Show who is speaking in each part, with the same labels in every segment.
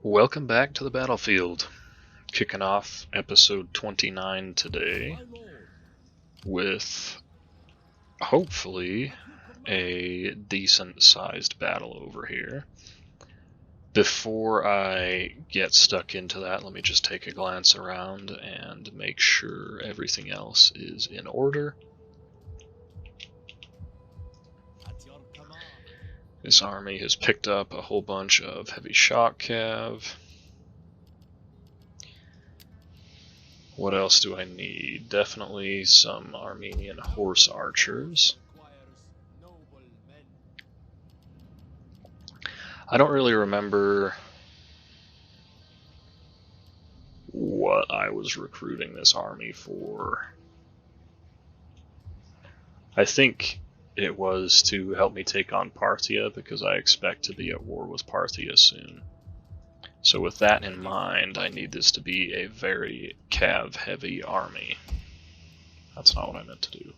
Speaker 1: Welcome back to the battlefield. Kicking off episode 29 today with hopefully a decent sized battle over here. Before I get stuck into that, let me just take a glance around and make sure everything else is in order. This army has picked up a whole bunch of heavy shock cav. What else do I need? Definitely some Armenian horse archers. I don't really remember what I was recruiting this army for. I think it was to help me take on Parthia, because I expect to be at war with Parthia soon. So with that in mind, I need this to be a very cav-heavy army. That's not what I meant to do.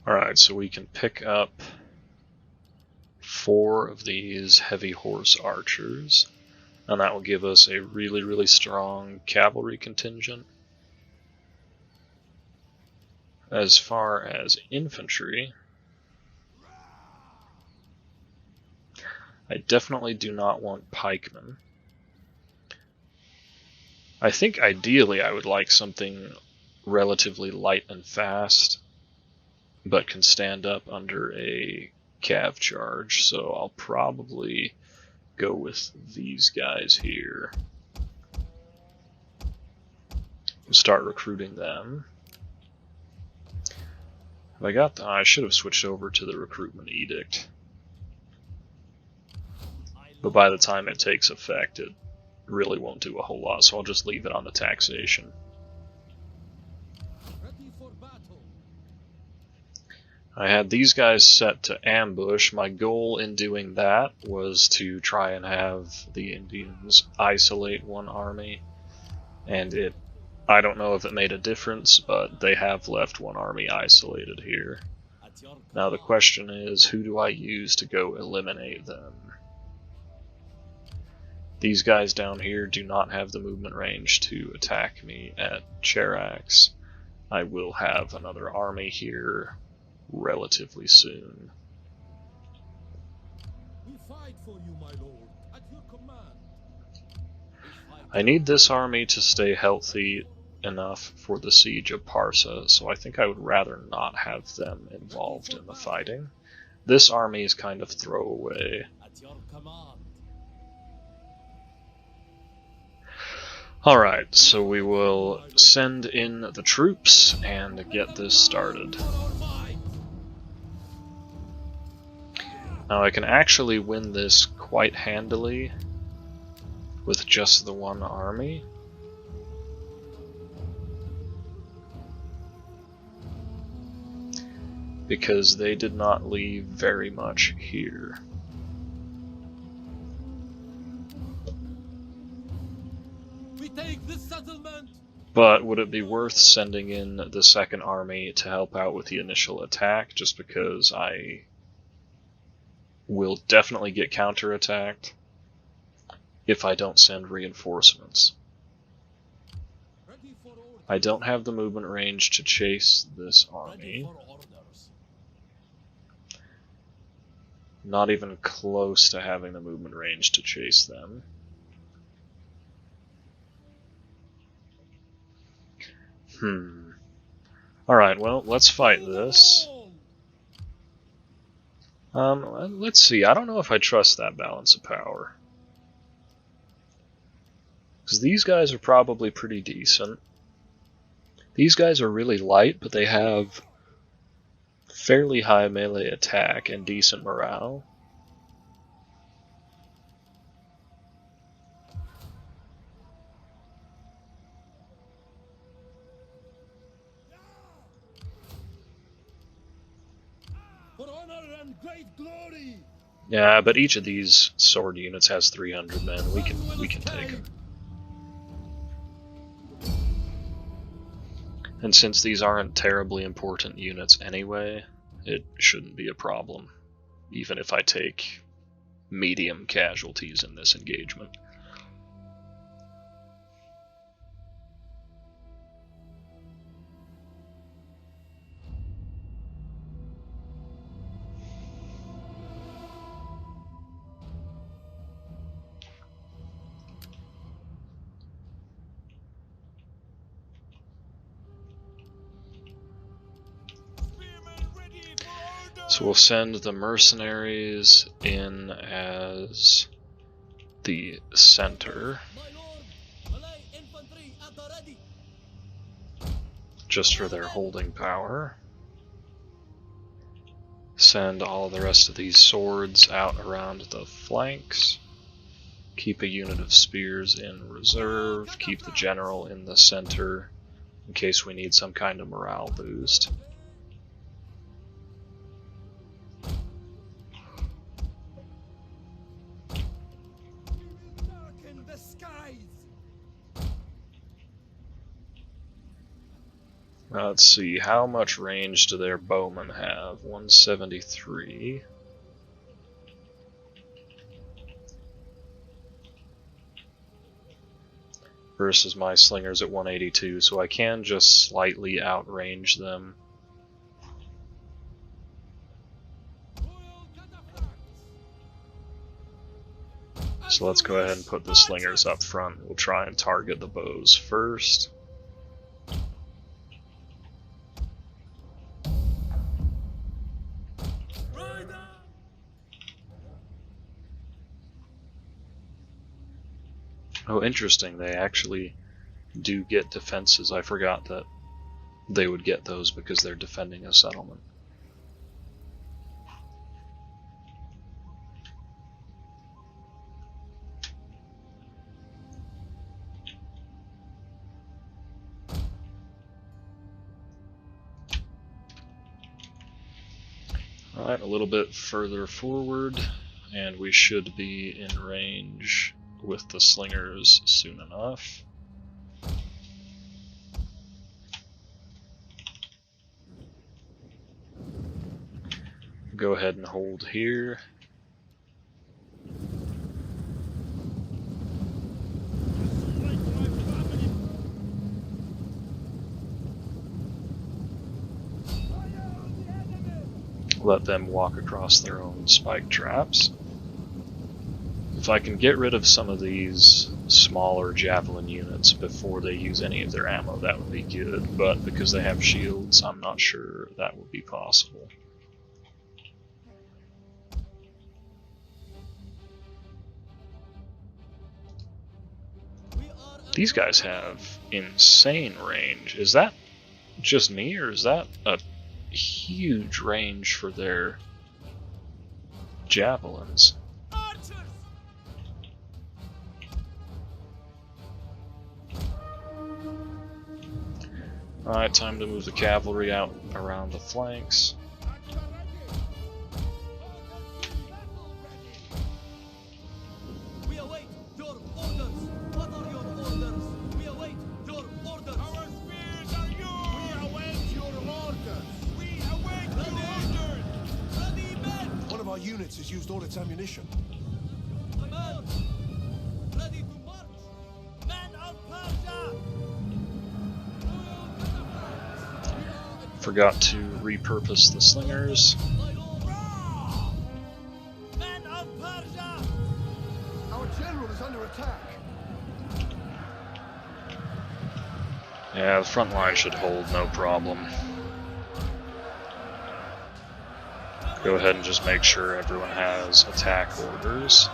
Speaker 1: Alright, so we can pick up 4 of these heavy horse archers, and that will give us a really strong cavalry contingent. As far as infantry, I definitely do not want pikemen. I think ideally I would like something relatively light and fast, but can stand up under a cav charge, so I'll probably go with these guys here. Start recruiting them. Have I got I should have switched over to the recruitment edict. But by the time it takes effect, it really won't do a whole lot, so I'll just leave it on the taxation. I had these guys set to ambush. My goal in doing that was to try and have the Indians isolate one army, and I don't know if it made a difference, but they have left one army isolated here. Now the question is, who do I use to go eliminate them? These guys down here do not have the movement range to attack me at Cherax. I will have another army here relatively soon.
Speaker 2: We fight for you, my lord, at your command.
Speaker 1: I need this army to stay healthy enough for the siege of Parsa, so I think I would rather not have them involved in the fighting. This army is kind of throwaway.
Speaker 2: At your command.
Speaker 1: Alright, so we will send in the troops and get this started. Now I can actually win this quite handily with just the one army. Because they did not leave very much here.
Speaker 2: We take this settlement.
Speaker 1: But would it be worth sending in the second army to help out with the initial attack, just because I will definitely get counterattacked if I don't send reinforcements? I don't have the movement range to chase this army. Not even close to having the movement range to chase them. Alright, well, let's fight this. Let's see, I don't know if I trust that balance of power. Because these guys are probably pretty decent. These guys are really light, but they have fairly high melee attack and decent morale.
Speaker 2: For honor and great glory.
Speaker 1: Yeah, but each of these sword units has 300 men. We can take them. And since these aren't terribly important units anyway, it shouldn't be a problem, even if I take medium casualties in this engagement. So we'll send the mercenaries in as the center, just for their holding power. Send all the rest of these swords out around the flanks. Keep a unit of spears in reserve. Keep the general in the center in case we need some kind of morale boost. Let's see, how much range do their bowmen have? 173. Versus my slingers at 182, so I can just slightly outrange them. So let's go ahead and put the slingers up front. We'll try and target the bows first. Oh, interesting, they actually do get defenses. I forgot that they would get those because they're defending a settlement. Alright, a little bit further forward, and we should be in range with the slingers soon enough. Go ahead and hold here. Let them walk across their own spike traps. If I can get rid of some of these smaller javelin units before they use any of their ammo, that would be good, but because they have shields, I'm not sure that would be possible. These guys have insane range. Is that just me, or is that a huge range for their javelins? Alright, time to move the cavalry out around the flanks.
Speaker 2: We await your orders. What are your orders? We await your orders. Our spears are yours. We await your orders. We await your orders. Ready, men.
Speaker 3: One of our units has used all its ammunition.
Speaker 2: Men, ready to march. Men of Persia.
Speaker 1: Forgot to repurpose the slingers.
Speaker 2: Men of Persia.
Speaker 3: Our general is under attack.
Speaker 1: Yeah, the front line should hold, no problem. Go ahead and just make sure everyone has attack orders.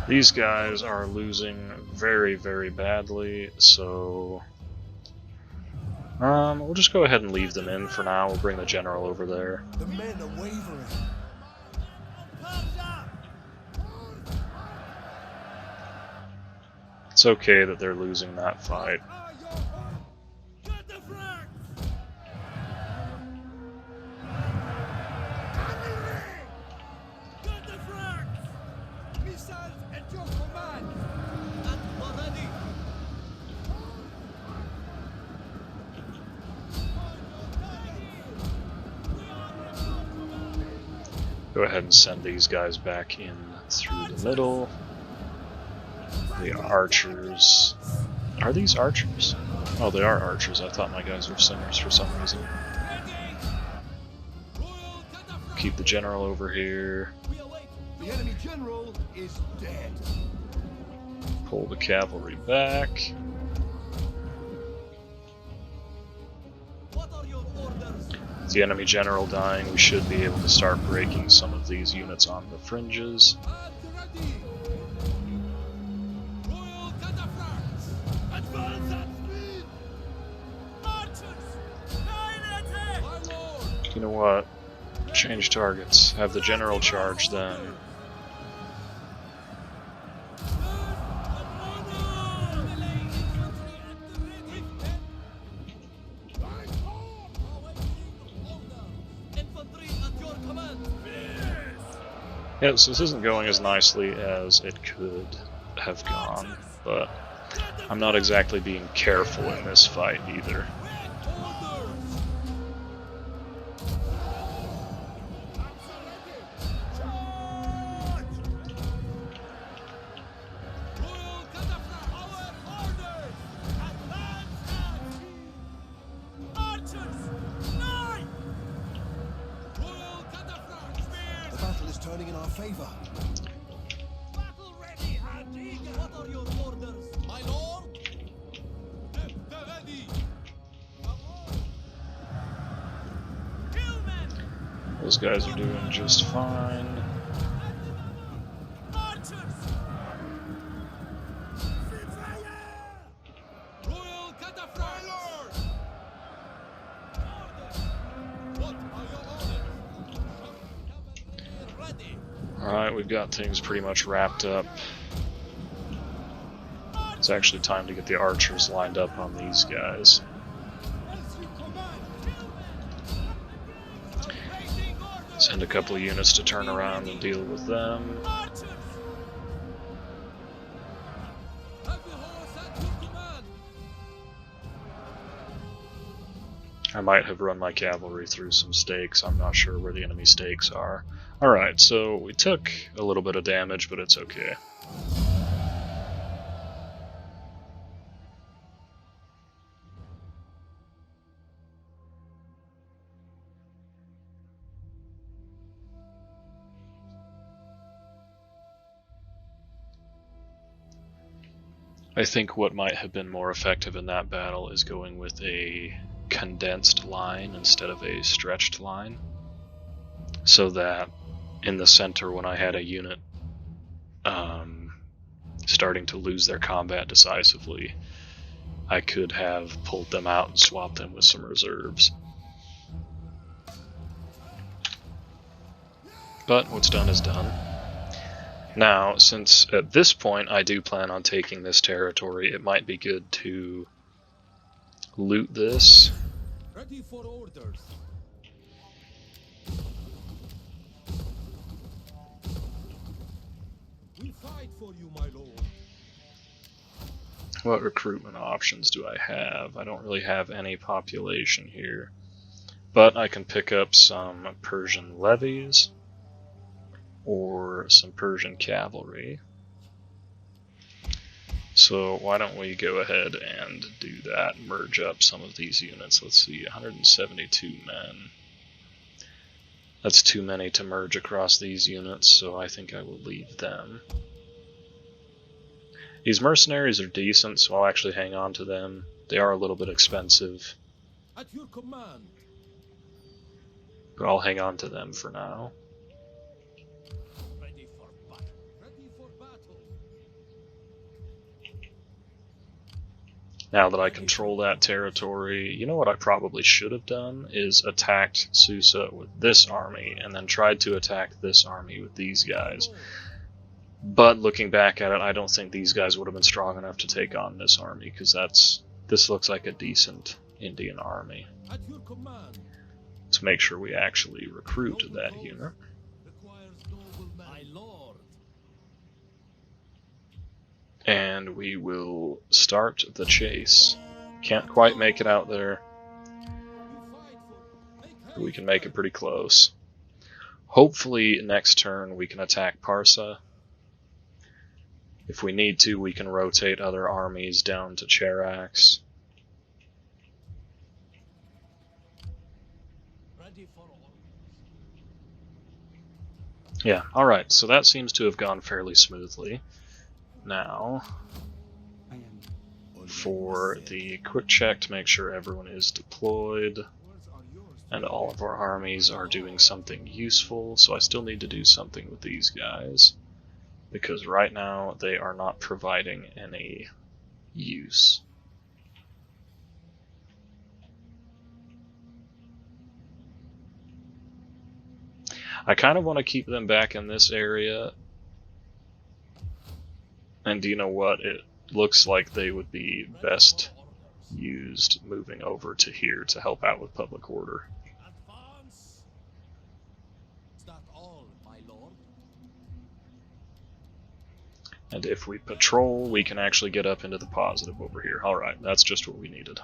Speaker 1: These guys are losing very, very badly, so we'll just go ahead and leave them in for now. We'll bring the general over there.
Speaker 3: The men are wavering.
Speaker 1: It's okay that they're losing that fight. Go ahead and send these guys back in through the middle. The archers. Are these archers? Oh, they are archers. I thought my guys were singers for some reason. Keep the general over here.
Speaker 3: The enemy general is dead.
Speaker 1: Pull the cavalry back. With the enemy general dying, we should be able to start breaking some of these units on the fringes. You know what? Change targets. Have the general charge them. Yeah, so this isn't going as nicely as it could have gone, but I'm not exactly being careful in this fight either.
Speaker 3: Turning in our favor.
Speaker 2: Battle ready and eager. What are your orders, my lord? They're ready. Kill men.
Speaker 1: Those guys are doing just fine.
Speaker 2: Archers. Royal cataphracts. What are your orders?
Speaker 1: Alright, we've got things pretty much wrapped up. It's actually time to get the archers lined up on these guys. Send a couple of units to turn around and deal with them. I might have run my cavalry through some stakes. I'm not sure where the enemy stakes are. Alright, so we took a little bit of damage, but it's okay. I think what might have been more effective in that battle is going with a condensed line instead of a stretched line, so that in the center, when I had a unit starting to lose their combat decisively, I could have pulled them out and swapped them with some reserves. But what's done is done. Now, since at this point I do plan on taking this territory, it might be good to loot this.
Speaker 2: Ready for orders. We fight for you, my lord.
Speaker 1: What recruitment options do I have? I don't really have any population here, but I can pick up some Persian levies or some Persian cavalry. So why don't we go ahead and do that, merge up some of these units. Let's see, 172 men. That's too many to merge across these units, so I think I will leave them. These mercenaries are decent, so I'll actually hang on to them. They are a little bit expensive,
Speaker 2: At your command.
Speaker 1: but I'll hang on to them for now.
Speaker 2: Ready for battle. Ready for battle.
Speaker 1: Now that I control that territory, you know what I probably should have done is attacked Susa with this army and then tried to attack this army with these guys. But looking back at it, I don't think these guys would have been strong enough to take on this army, because this looks like a decent Indian army.
Speaker 2: At your command.
Speaker 1: To make sure we actually recruit that unit.
Speaker 2: Requires noble men. My lord.
Speaker 1: And we will start the chase. Can't quite make it out there, but we can make it pretty close. Hopefully next turn we can attack Parsa. If we need to, we can rotate other armies down to Charax.
Speaker 2: Ready for orders.
Speaker 1: Yeah, alright, so that seems to have gone fairly smoothly. Now, for the quick check to make sure everyone is deployed, and all of our armies are doing something useful, so I still need to do something with these guys, because right now they are not providing any use. I kind of want to keep them back in this area, and do you know what? It looks like they would be best used moving over to here to help out with public order.
Speaker 2: Advance. Is that all, my lord?
Speaker 1: And if we patrol, we can actually get up into the positive over here. Alright, that's just what we needed.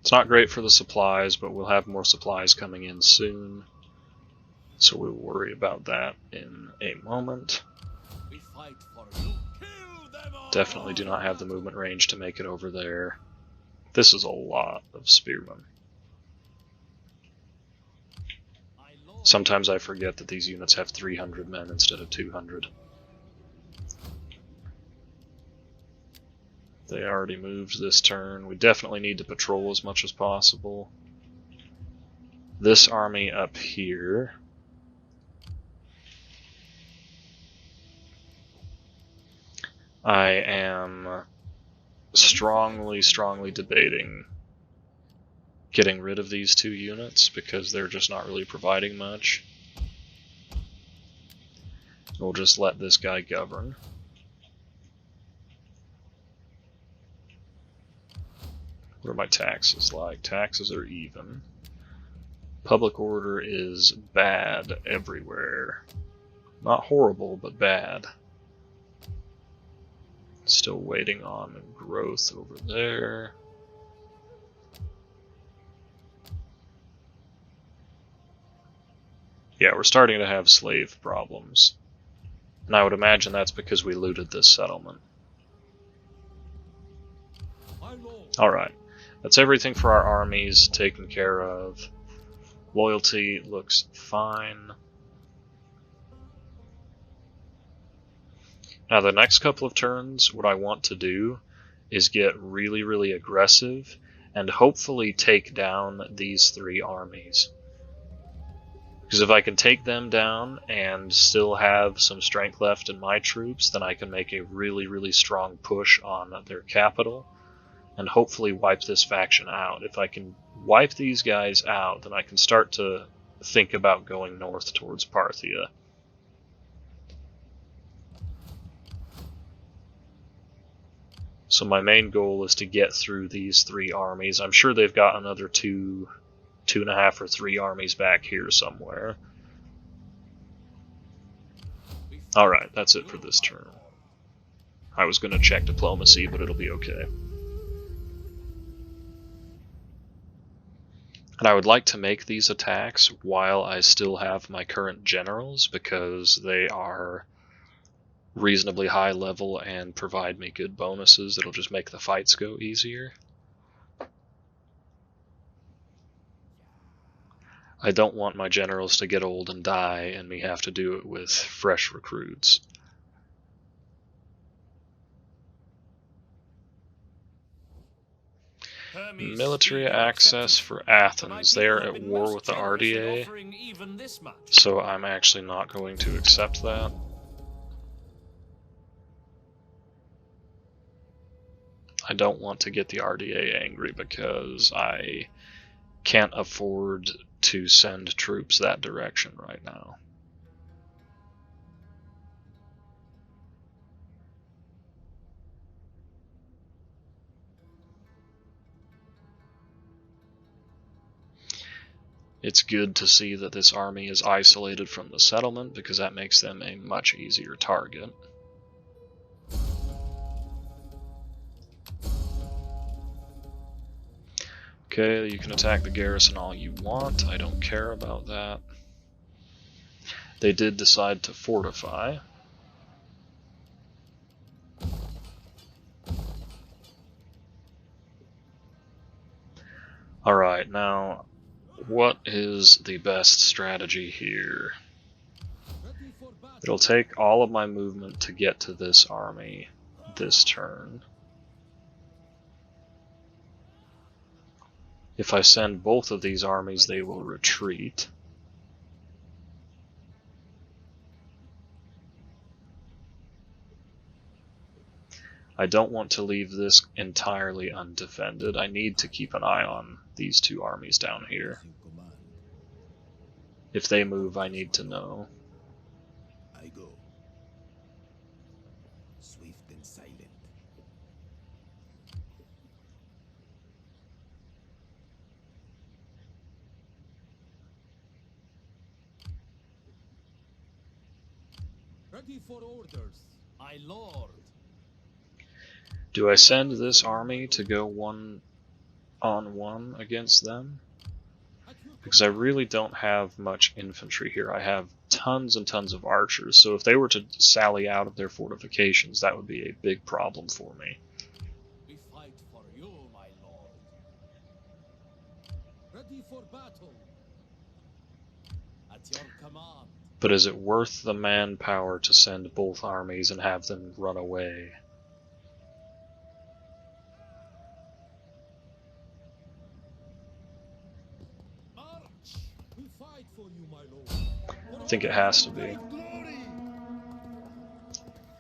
Speaker 1: It's not great for the supplies, but we'll have more supplies coming in soon. So we'll worry about that in a moment.
Speaker 2: We fight for you. Kill them all.
Speaker 1: Definitely do not have the movement range to make it over there. This is a lot of spearmen.
Speaker 2: My lord.
Speaker 1: Sometimes I forget that these units have 300 men instead of 200. They already moved this turn. We definitely need to patrol as much as possible. This army up here, I am strongly debating getting rid of these two units because they're just not really providing much. We'll just let this guy govern. What are my taxes like? Taxes are even. Public order is bad everywhere. Not horrible, but bad. Still waiting on growth over there. Yeah, we're starting to have slave problems. And I would imagine that's because we looted this settlement.
Speaker 2: My lord.
Speaker 1: Alright, that's everything for our armies taken care of. Loyalty looks fine. Now the next couple of turns, what I want to do is get really aggressive and hopefully take down these three armies. Because if I can take them down and still have some strength left in my troops, then I can make a really strong push on their capital and hopefully wipe this faction out. If I can wipe these guys out, then I can start to think about going north towards Parthia. So my main goal is to get through these three armies. I'm sure they've got another two and a half or three armies back here somewhere. Alright, that's it for this turn. I was going to check diplomacy, but it'll be okay. And I would like to make these attacks while I still have my current generals, because they are reasonably high level and provide me good bonuses that'll just make the fights go easier. I don't want my generals to get old and die and me have to do it with fresh recruits. Military access for Athens. They are at war with the RDA, so I'm actually not going to accept that. I don't want to get the RDA angry because I can't afford to send troops that direction right now. It's good to see that this army is isolated from the settlement because that makes them a much easier target. Okay, you can attack the garrison all you want. I don't care about that. They did decide to fortify. Alright, now, what is the best strategy here? It'll take all of my movement to get to this army this turn. If I send both of these armies, they will retreat. I don't want to leave this entirely undefended. I need to keep an eye on these two armies down here. If they move, I need to know.
Speaker 3: I go. Swift and silent.
Speaker 2: Ready for orders, my lord.
Speaker 1: Do I send this army to go one-on-one against them? Because I really don't have much infantry here. I have tons and tons of archers, so if they were to sally out of their fortifications, that would be a big problem for me.
Speaker 2: We fight for you, my lord. Ready for battle. At your command.
Speaker 1: But is it worth the manpower to send both armies and have them run away?
Speaker 2: We fight for you, my lord.
Speaker 1: I think it has to be.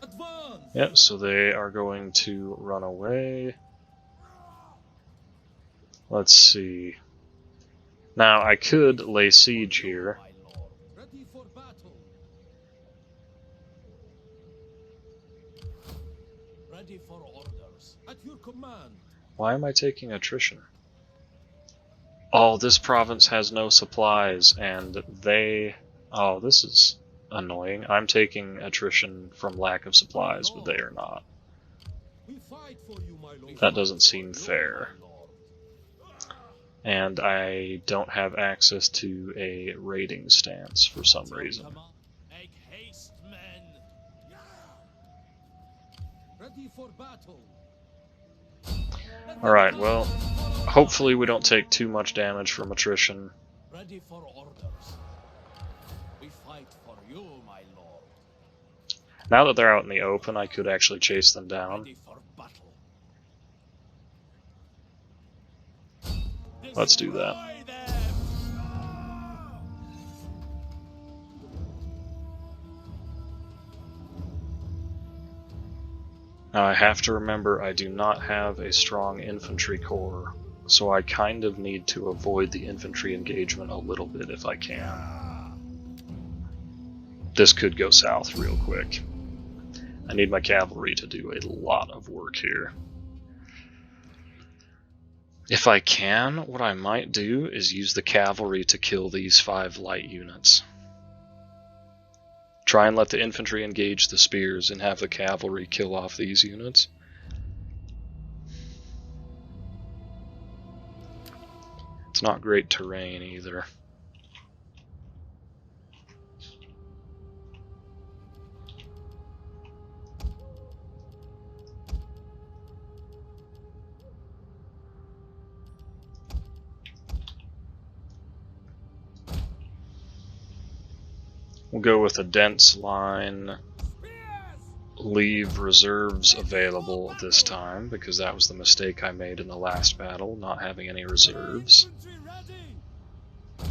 Speaker 2: Advance.
Speaker 1: Yep, so they are going to run away. Let's see. Now, I could lay siege here.
Speaker 2: My lord. Ready for battle. Ready for orders. At your command.
Speaker 1: Why am I taking attrition? Oh, this province has no supplies, and they... Oh, this is annoying. I'm taking attrition from lack of supplies, but they are not.
Speaker 2: We fight for you, my lord.
Speaker 1: That doesn't seem fair. And I don't have access to a raiding stance for some reason.
Speaker 2: Make haste, men. Ready for battle.
Speaker 1: Alright, well, hopefully we don't take too much damage from attrition.
Speaker 2: Ready for orders. We fight for you, my lord.
Speaker 1: Now that they're out in the open, I could actually chase them down.
Speaker 2: Ready for battle.
Speaker 1: Let's do that.
Speaker 2: Destroy them.
Speaker 1: Now I have to remember I do not have a strong infantry corps, so I kind of need to avoid the infantry engagement a little bit if I can. This could go south real quick. I need my cavalry to do a lot of work here. If I can, what I might do is use the cavalry to kill these 5 light units. Try and let the infantry engage the spears and have the cavalry kill off these units. It's not great terrain either. We'll go with a dense line, leave reserves available this time, because that was the mistake I made in the last battle, not having any reserves.
Speaker 2: Infantry ready.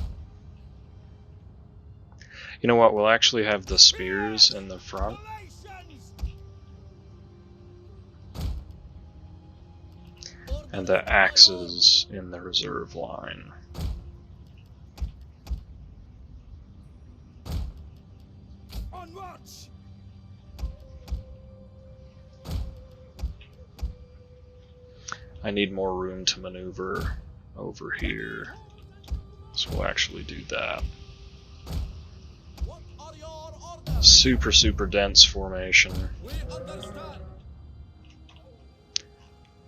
Speaker 1: You know what, we'll actually have the spears in the front.
Speaker 2: Relations.
Speaker 1: and the axes in the reserve line.
Speaker 2: On march!
Speaker 1: I need more room to maneuver over here, so we'll actually do that.
Speaker 2: What are your orders?
Speaker 1: Super dense formation.
Speaker 2: We understand.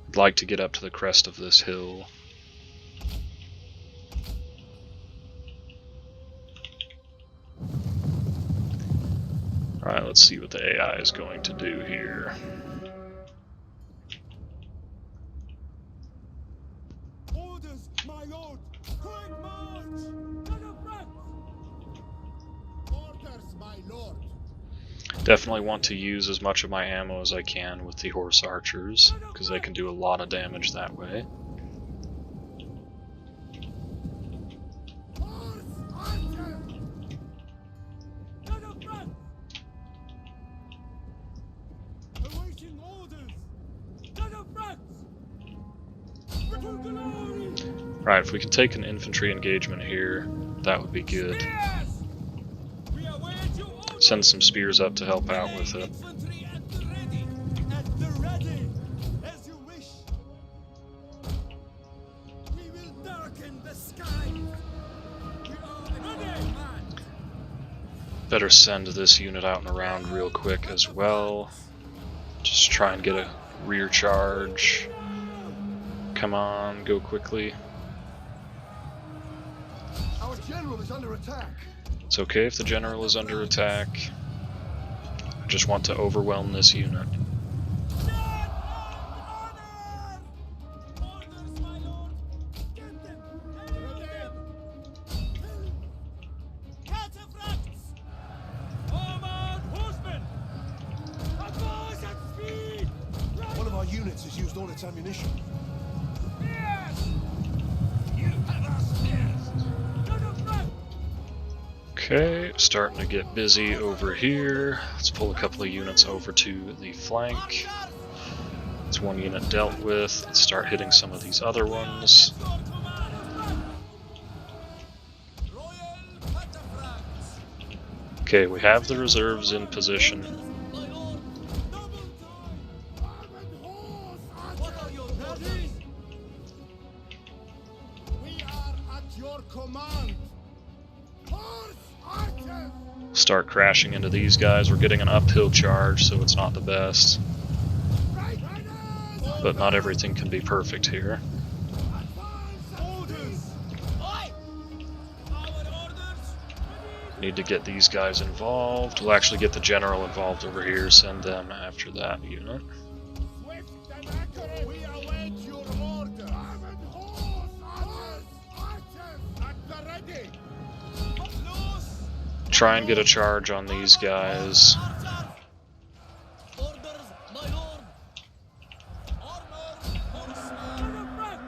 Speaker 1: I'd like to get up to the crest of this hill. Alright, let's see what the AI is going to do here.
Speaker 2: Orders, my lord! Quick march! To the front! Orders, my lord!
Speaker 1: Definitely want to use as much of my ammo as I can with the horse archers, because they can do a lot of damage that way.
Speaker 2: Horse archer! To the front! Awaiting orders! To the front! To glory!
Speaker 1: Right, if we can take an infantry engagement here, that would be good.
Speaker 2: Yes! We await your orders!
Speaker 1: Send some spears up to help out with it.
Speaker 2: Infantry at the ready! At the ready! As you wish! We will darken the sky! We are ready, man!
Speaker 1: Better send this unit out and around real quick as well. Just try and get a rear charge. Come on, go quickly.
Speaker 2: Our general is under attack!
Speaker 1: It's okay if the general is under attack. I just want to overwhelm this unit.
Speaker 2: Orders, my lord! Get them! Help them! Cataphracts! Forward, horsemen! Advance at speed!
Speaker 4: One of our units has used all its ammunition.
Speaker 2: Yes! You have our spears! To the front!
Speaker 1: Okay, starting to get busy over here. Let's pull a couple of units over to the flank. That's one unit dealt with. Let's start hitting some of these other ones.
Speaker 2: Royal cataphracts!
Speaker 1: Okay, we have the reserves in position.
Speaker 2: My lord! Double time! Armored horse! What are your orders? We are at your command! Horse archers!
Speaker 1: Start crashing into these guys. We're getting an uphill charge, so it's not the best.
Speaker 2: Right!
Speaker 1: But not everything can be perfect here.
Speaker 2: Orders! Aye! Our orders!
Speaker 1: Need to get these guys involved. We'll actually get the general involved over here, send them after that unit.
Speaker 2: Swift and accurate! We await your order! Armored horse archers! Archers! At the ready! Loose!
Speaker 1: Try and get a charge on these guys.
Speaker 2: Orders, my lord! Armored horsemen! Ready!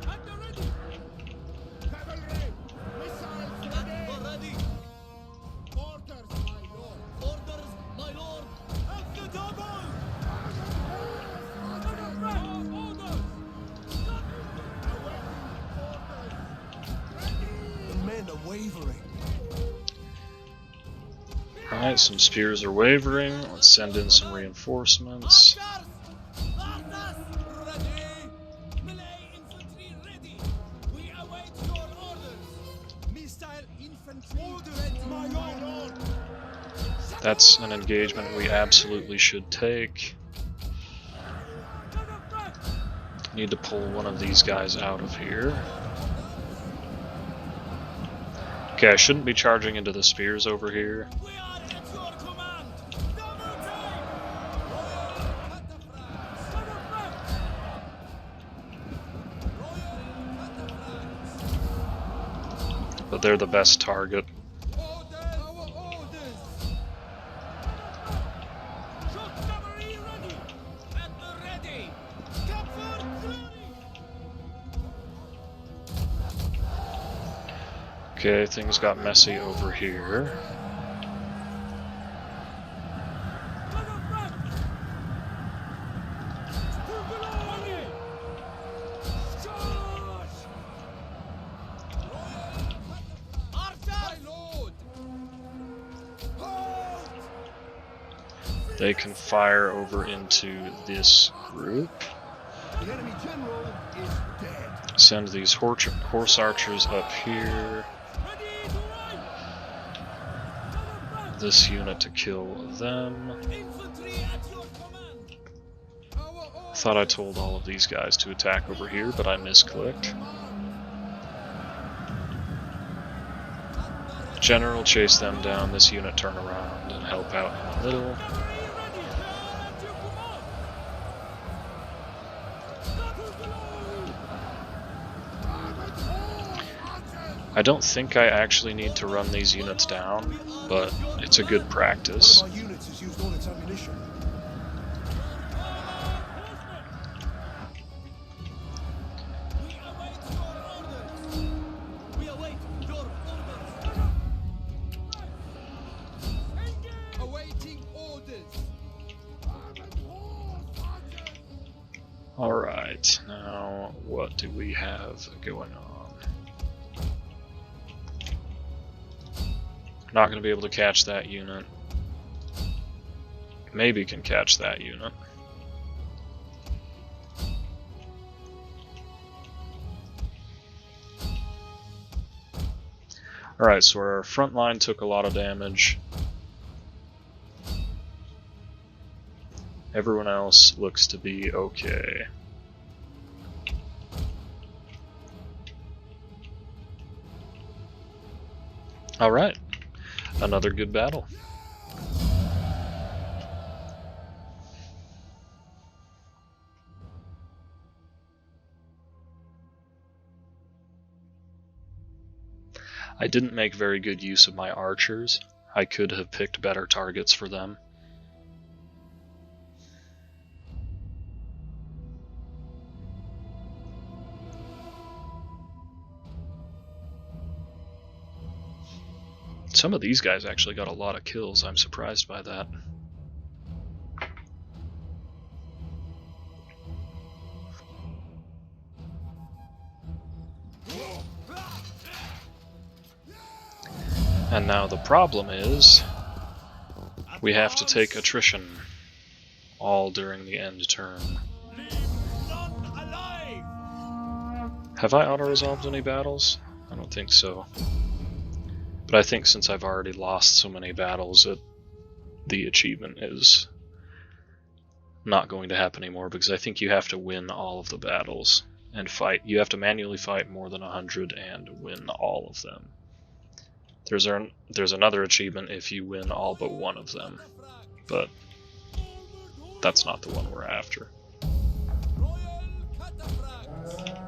Speaker 2: At the ready! Cavalry! Missiles ready! At the ready! Orders, my lord! Orders, my lord! At the double! Orders!
Speaker 4: The men are wavering.
Speaker 1: Alright, some spears are wavering. Let's send in some reinforcements.
Speaker 2: Archers! Archers! Ready! Melee infantry ready! We await your orders! Missile infantry orders, my lord!
Speaker 1: That's an engagement we absolutely should take. Need to pull one of these guys out of here. Okay, I shouldn't be charging into the spears over here.
Speaker 2: We are at your command! Double time! Royal cataphracts! To the front! Royal cataphracts!
Speaker 1: But they're the best target.
Speaker 2: Orders! Our orders! Shoot cavalry ready! At the ready! Come for glory!
Speaker 1: Okay, things got messy over here.
Speaker 2: To the front!
Speaker 1: They can fire over into this group.
Speaker 4: The enemy general is dead.
Speaker 1: Send these horse archers up here.
Speaker 2: Ready to ride!
Speaker 1: This unit to kill them.
Speaker 2: Infantry at your command!
Speaker 1: I thought I told all of these guys to attack over here, but I misclicked. General, chase them down. This unit turn around and help out in the middle.
Speaker 2: At your command!
Speaker 1: I don't think I actually need to run these units down, but it's a good practice.
Speaker 4: One of our units has used all its ammunition.
Speaker 2: We await your orders! Awaiting orders!
Speaker 1: Alright, now what do we have going on? Not going to be able to catch that unit. Maybe can catch that unit. Alright, so our front line took a lot of damage. Everyone else looks to be okay. Alright, another good battle. I didn't make very good use of my archers. I could have picked better targets for them. Some of these guys actually got a lot of kills. I'm surprised by that. And now the problem is we have to take attrition all during the end turn.
Speaker 2: None alive!
Speaker 1: Have I auto-resolved any battles? I don't think so. But I think since I've already lost so many battles, the achievement is not going to happen anymore, because I think you have to win all of the battles and fight. You have to manually fight more than 100 and win all of them. There's another achievement if you win all but one of them, but that's not the one we're after.
Speaker 2: Royal cataphracts!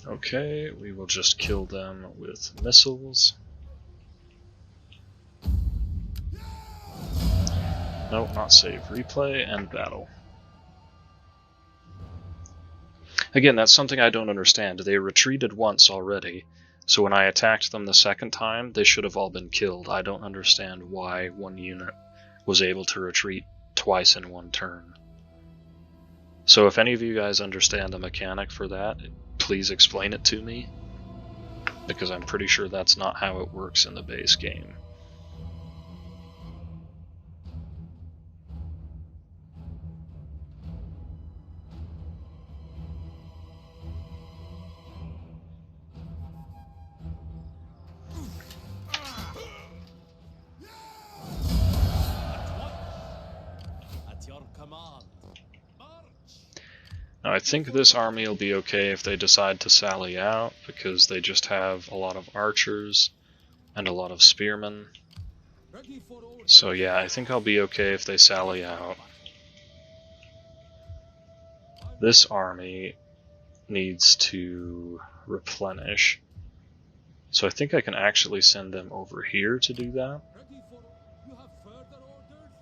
Speaker 1: Okay, we will just kill them with missiles. Nope, not save. Replay and battle. Again, that's something I don't understand. They retreated once already, so when I attacked them the second time, they should have all been killed. I don't understand why one unit was able to retreat twice in one turn. So if any of you guys understand the mechanic for that, please explain it to me, because I'm pretty sure that's not how it works in the base game.
Speaker 2: At your command. March!
Speaker 1: Now I think this army will be okay if they decide to sally out, because they just have a lot of archers and a lot of spearmen.
Speaker 2: Ready for order.
Speaker 1: So yeah, I think I'll be okay if they sally out. This army needs to replenish. So I think I can actually send them over here to do that.
Speaker 2: Ready for you have further orders?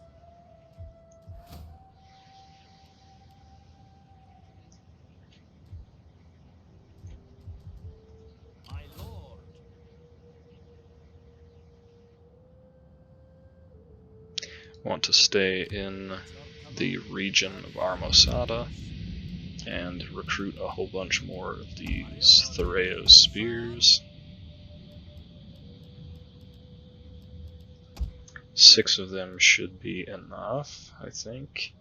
Speaker 2: My lord.
Speaker 1: Want to stay in the region of Armosada and recruit a whole bunch more of these Thureos spears. 6 of them should be enough, I think.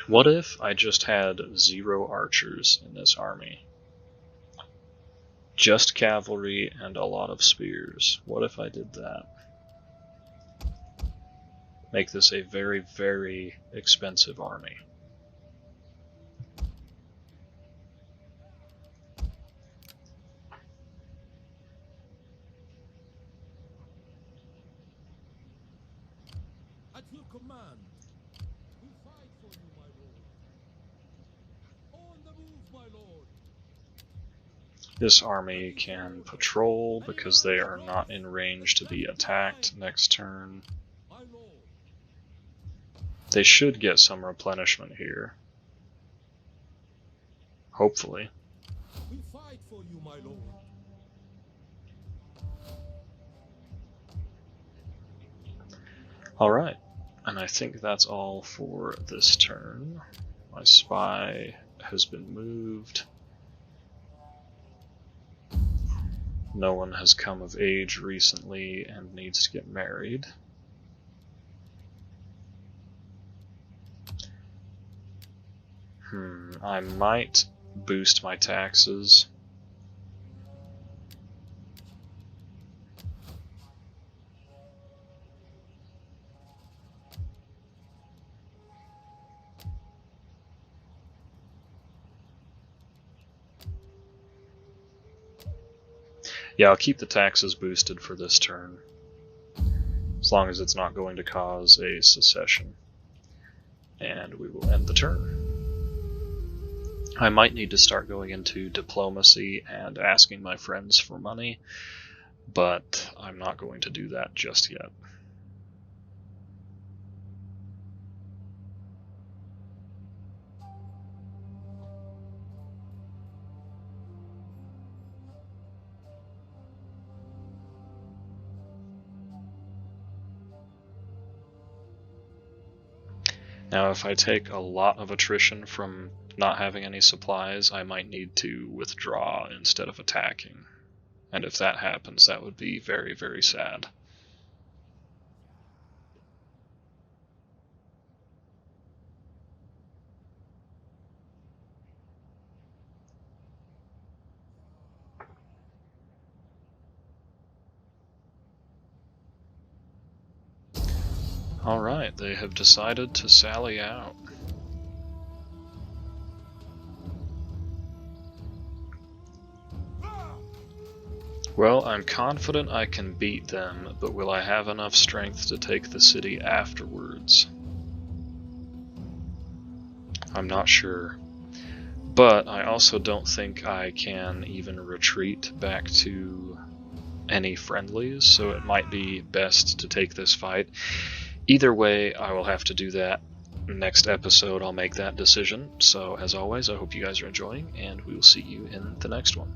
Speaker 1: What if I just had 0 archers in this army? Just cavalry and a lot of spears. What if I did that? Make this a very, very expensive army.
Speaker 2: At your command. We fight for you, my lord. On the move, my lord.
Speaker 1: This army can patrol because they are not in range to be attacked next turn.
Speaker 2: My lord.
Speaker 1: They should get some replenishment here. Hopefully.
Speaker 2: We fight for you, my lord.
Speaker 1: Alright, and I think that's all for this turn. My spy has been moved. No one has come of age recently and needs to get married. I might boost my taxes. Yeah, I'll keep the taxes boosted for this turn, as long as it's not going to cause a secession. And we will end the turn. I might need to start going into diplomacy and asking my friends for money, but I'm not going to do that just yet. Now, if I take a lot of attrition from not having any supplies, I might need to withdraw instead of attacking. And if that happens, that would be very, very sad. Alright, they have decided to sally out. Well, I'm confident I can beat them, but will I have enough strength to take the city afterwards? I'm not sure. But I also don't think I can even retreat back to any friendlies, so it might be best to take this fight. Either way, I will have to do that. Next episode, I'll make that decision. So, as always, I hope you guys are enjoying, and we will see you in the next one.